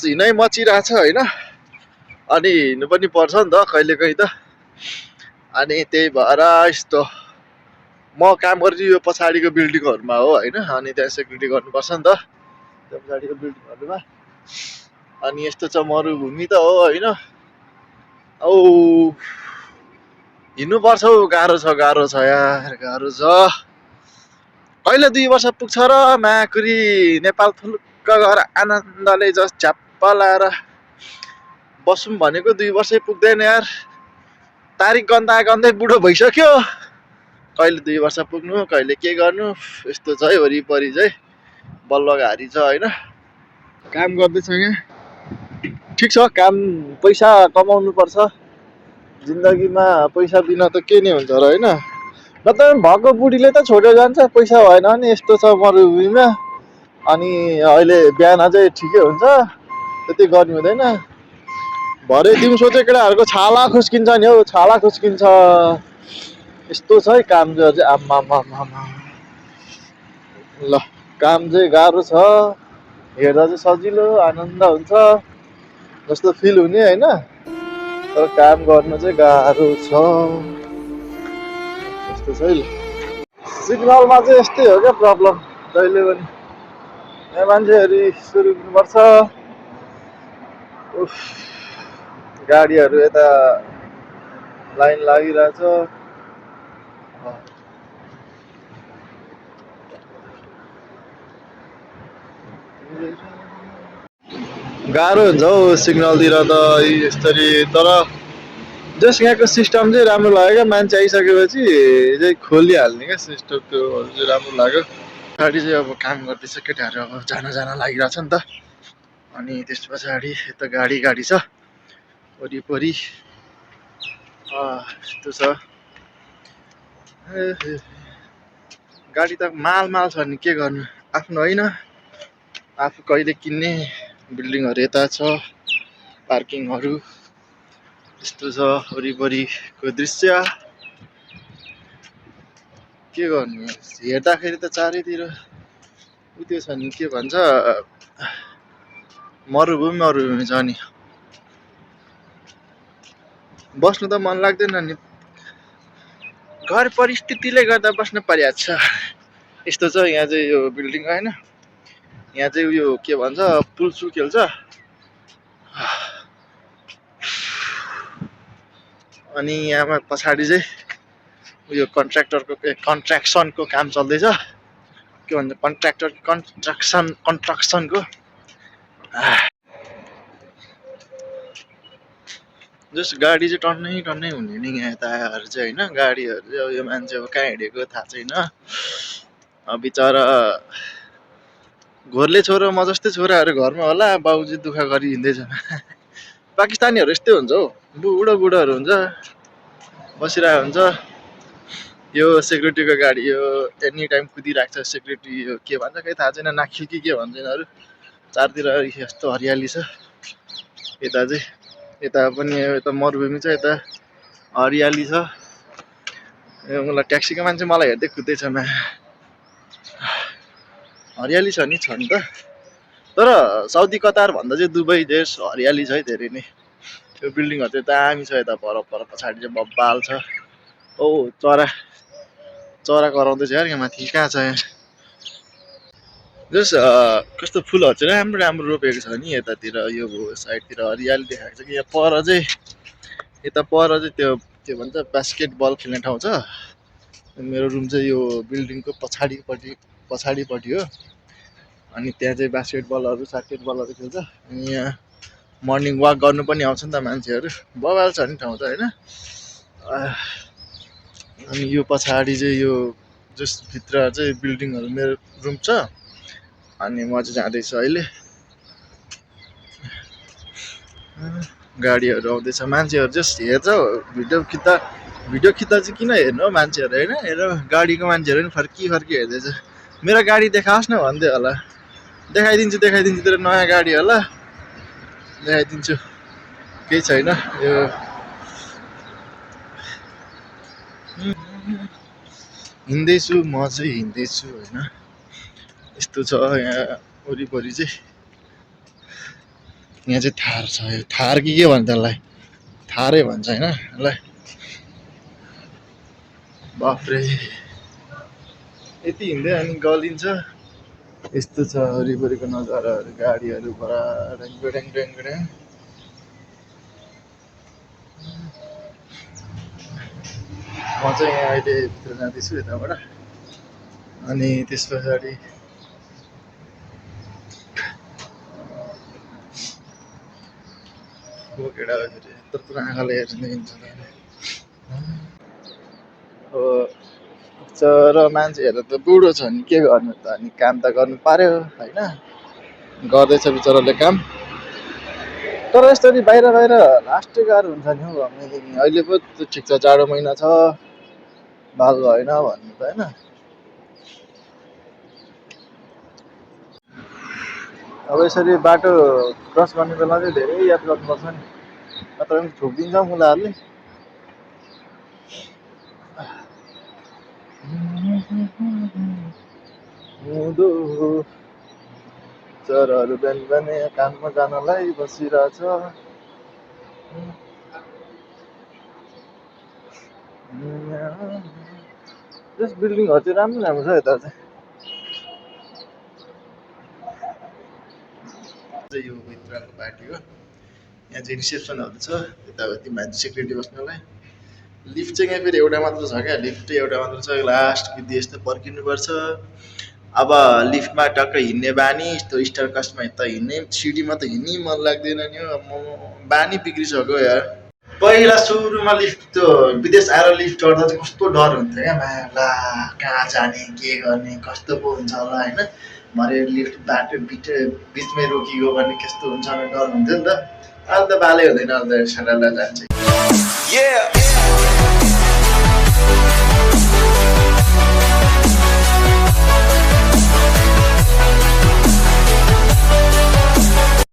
हिँडै मचिरहेछ होइन। अनि हिँड्नु पनि पर्छ नि त कहिलेकाहीँ त। अनि त्यही भएर यस्तो म काम गर्छु यो पछाडिको बिल्डिङहरूमा हो होइन। अनि त्यहाँ सेक्युरिटी गर्नुपर्छ नि त त्यो पछाडिको बिल्डिङहरूमा। अनि यस्तो छ मरुभूमि त हो होइन। औ हिँड्नुपर्छ हौ, गाह्रो छ यार, गाह्रो छ। कहिले 2 वर्ष पुग्छ र माकुरी नेपाल थुलुक्क गएर आनन्दले जस्ट झ्याप्प लाएर बसौँ भनेको 2 वर्षै पुग्दैन यार। तारिक गन्दा गन्दै बुढो भइसक्यो। कहिले 2 वर्ष पुग्नु, कहिले के गर्नु, यस्तो छ है वरिपरि चाहिँ बल्लघारी छ होइन। काम गर्दैछ यहाँ, ठिक छ काम, पैसा कमाउनु पर्छ जिन्दगीमा। पैसा बिना त के नै हुन्छ र होइन। नत्र भएको बुढीले त छोडेर जान्छ पैसा भएन भने। यस्तो छ मरुभूमिमा। अनि अहिले बिहान चाहिँ ठिकै हुन्छ, त्यति गर्नु हुँदैन। भरे दिउँसो चाहिँ केटाहरूको छाला खुस्किन्छ नि हौ, छाला खुस्किन्छ। यस्तो छ है काम चाहिँ आम्मामामा। ल काम चाहिँ गाह्रो छ, हेर्दा चाहिँ सजिलो आनन्द हुन्छ जस्तो फिल हुने होइन। तर काम गर्नु चाहिँ गाह्रो छ, यस्तो छ है। ल सिग्नलमा चाहिँ यस्तै हो क्या प्रब्लम जहिले पनि। यहाँ मान्छेहरू सुरुनुपर्छ। उफ, गाडीहरू यता लाइन लागिरहेछ। गाह्रो हुन्छ हौ सिग्नलतिर त यसरी। तर जस यहाँको सिस्टम चाहिँ राम्रो लाग्यो क्या, मान्छे आइसकेपछि चाहिँ खोलिहाल्ने क्या सिस्टम, त्यो चाहिँ राम्रो लाग्यो। गाडी चाहिँ अब काम गर्दैछ, केटाहरू अब जान लागिरहेछ नि त। अनि त्यस पछाडि यता गाडी छ वरिपरि, यस्तो छ। गाडी त माल छ नि के गर्नु, आफ्नो होइन। आफू कहिले किन्ने बिल्डिङहरू यता छ, पार्किङहरू यस्तो छ वरिपरिको दृश्य। के गर्नु, हेर्दाखेरि त चारैतिर उत्यो छ नि, के भन्छ मरुभूमि छ नि। बस्नु त मन लाग्दैन नि, घर परिस्थितिले गर्दा बस्नु परिहाल्छ छ। यस्तो छ यहाँ चाहिँ यो बिल्डिङ होइन। यहाँ चाहिँ उयो के भन्छ पुलसुल खेल्छ। अनि यहाँ पछाडि चाहिँ उयो कन्स्ट्रक्सनको काम चल्दैछ। के भन्छ कन्स्ट्रक्सनको। जस्ट गाडी चाहिँ टन्नै हुने नि यहाँ यताहरू चाहिँ होइन। गाडीहरू चाहिँ अब यो मान्छे अब कहाँ हिँडेको थाहा छैन। बिचरा घोरले छोरो म जस्तै छोराहरू घरमा होला, बाउजी दुःख गरी हिँड्दैछन्। पाकिस्तानीहरू यस्तै हुन्छ हौ, बुढोहरू हुन्छ, बसिरहेको हुन्छ। यो सेक्युरिटीको गाडी यो एनी टाइम कुदिरहेको छ। सेक्युरिटी यो के भन्छ केही थाहा छैन, नाख्यो कि के भन्छ यिनीहरू। चारतिर यस्तो हरियाली छ यता चाहिँ। यता पनि यता मरुभूमि छ, यता हरियाली छ। मलाई ट्याक्सीको मान्छे मलाई हेर्दै कुद्दैछ मा। हरियाली छ नि त। तर साउदी कतार भन्दा चाहिँ दुबई देश हरियाली छ है धेरै नै। त्यो बिल्डिङहरू चाहिँ दामी छ यता पर पछाडि चाहिँ बब्बाल छ। ओ चरा कराउँदैछ यार यहाँ माथि, कहाँ छ यहाँ। जस कस्तो फुलहरू चाहिँ राम्रो रोपेको छ नि यतातिर। यो साइडतिर हरियाली देखाएको छ कि। यहाँ पर चाहिँ यता पर चाहिँ त्यो के भन्छ बास्केटबल खेल्ने ठाउँ छ। मेरो रुम चाहिँ यो बिल्डिङको पछाडिपट्टि हो। अनि त्यहाँ चाहिँ बास्केटबलहरू खेल्छ। अनि यहाँ मर्निङ वाक गर्नु पनि आउँछ नि त मान्छेहरू। बवाल छ नि ठाउँ त होइन। अनि यो पछाडि चाहिँ यो जसभित्र चाहिँ बिल्डिङहरू मेरो रुम छ। अनि म चाहिँ जाँदैछु अहिले। गाडीहरू आउँदैछ, मान्छेहरू जस्ट हेर्छ। भिडियो खिच्दा चाहिँ किन हेर्नु हौ मान्छेहरू होइन। हेर गाडीको मान्छेहरू पनि फर्की हेर्दैछ। मेरो गाडी देखाओस् न भन्दै होला। देखाइदिन्छु तेरो नयाँ गाडी होला, देखाइदिन्छु। केही छैन यो। हिँड्दैछु म चाहिँ हिँड्दैछु होइन। यस्तो छ यहाँ वरिपरि चाहिँ। यहाँ चाहिँ थार छ यो थार कि के भन्छ त्यसलाई थारै भन्छ होइन यसलाई बाफ्रे यति हिँड्दै अनि गलिन्छ यस्तो छ वरिपरिको नजाराहरू गाडीहरू बडा ड्याङ ड्याङ ड्याङ म चाहिँ यहाँ अहिले भित्र जाँदैछु यताबाट अनि त्यस पछाडि केटाहरू यत्रो आँखाले हेर्ने हुन्छ अब मान्छेहरू त बुढो छ नि के गर्नु त अनि काम त गर्नु पर्यो होइन गर्दैछ बिचराले काम तर यसरी बाहिर बाहिर लास्टै गाह्रो हुन्छ नि हौ अहिले पो ठिक छ जाडो महिना छ बाल भएन भन्नु त होइन अब यसरी बाटो क्रस गर्ने बेला चाहिँ धेरै याद गर्नुपर्छ नि नत्र पनि ठोकिदिन्छ मुलाहरूले हुँदो चराहरू बिहान बिहानै काममा जानलाई बसिरहेछ जस बिल्डिङहरू चाहिँ राम्रो राम्रो छ यता चाहिँ यो भित्रको बाटो हो यहाँ चाहिँ रिसेप्सनहरू छ यताउति मान्छे सेक्युरिटी बस्नलाई लिफ्ट चाहिँ यहाँ फेरि एउटा मात्र छ क्या लिफ्ट एउटा मात्र छ लास्ट बित्ति यस्तो पर्खिनुपर्छ अब लिफ्टमा टक्क हिँड्ने बानी यस्तो स्टार कास्टमा यता हिँड्ने सिडीमा त हिँड्नै मन लाग्दैन नि हो म बानी बिग्रिसक्यो यार पहिला सुरुमा लिफ्ट त्यो विदेश आएर लिफ्ट चढ्दा चाहिँ कस्तो डर हुन्थ्यो क्या ला कहाँ जाने के गर्ने कस्तो पो हुन्छ होला होइन भरे लिफ्ट बाटो बिचमै रोकियो भने कस्तो हुन्छ भने डर हुन्थ्यो नि त अहिले त बालै हुँदैन अहिले त छाडा जान्छ